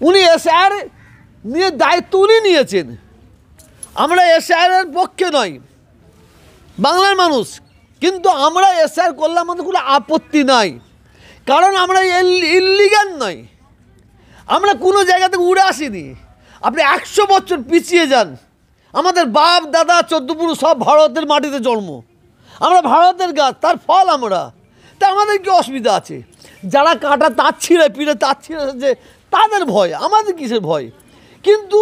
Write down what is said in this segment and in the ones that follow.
উনি এসআইআর নিয়ে দায়িত্ব উনি নিয়েছেন। আমরা এসআইআরের পক্ষে নয়, বাংলার মানুষ, কিন্তু আমরা এসআইআর করলে আমাদের কোনো আপত্তি নাই, কারণ আমরা ইল্লিগাল নয়, আমরা কোনো জায়গা থেকে উড়ে আসিনি। আপনি 100 বছর পিছিয়ে যান, আমাদের বাপ দাদা 14 পুরুষ সব ভারতের মাটিতে জন্ম, আমরা ভারতের গাছ, তার ফল আমরা। তা আমাদের কি অসুবিধা আছে? যারা কাঁটা তার ছিঁড়ে পিড়ে তার ছিঁড়ে যে তাদের ভয়, আমাদের কিসের ভয়? কিন্তু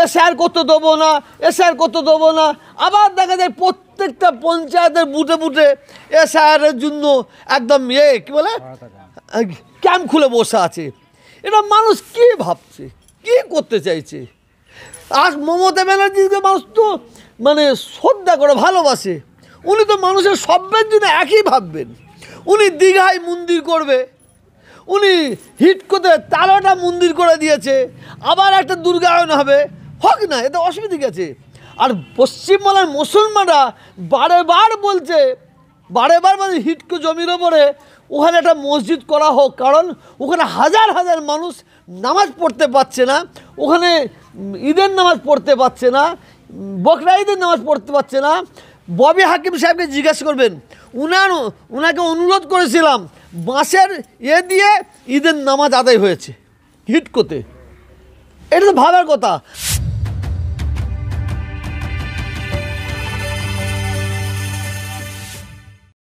এসআইআর করতে দেবো না, এসআইআর করতে দেবো না। আবার দেখা যায় প্রত্যেকটা পঞ্চায়েতের বুথে বুথে এসআইআরের জন্য একদম কী বলে ক্যাম্প খুলে বসে আছে। এটা মানুষ কী ভাবছে, কী করতে চাইছে? আর মমতা ব্যানার্জিকে মানুষ তো মানে শ্রদ্ধা করে ভালোবাসে, উনি তো মানুষের সবের জন্য একই ভাববেন। উনি দীঘায় মন্দির করবে, উনি হিট করতে 13টা মন্দির করে দিয়েছে, আবার একটা দুর্গায়ন হবে, হোক না, এতে অসুবিধা কী আছে? আর পশ্চিমবাংলার মুসলমানরা বারেবার বলছে, বারেবার মানে হিটকো জমির ওপরে ওখানে একটা মসজিদ করা হোক, কারণ ওখানে হাজার হাজার মানুষ নামাজ পড়তে পারছে না, ওখানে ঈদের নামাজ পড়তে পারছে না, বকরা ঈদের নামাজ পড়তে পারছে না। ববি হাকিম সাহেবকে জিজ্ঞাসা করবেন, ওনাকে অনুরোধ করেছিলাম, বাঁশের দিয়ে ঈদের নামাজ আদায় হয়েছে হিটকোতে। এটা তো ভাবার কথা।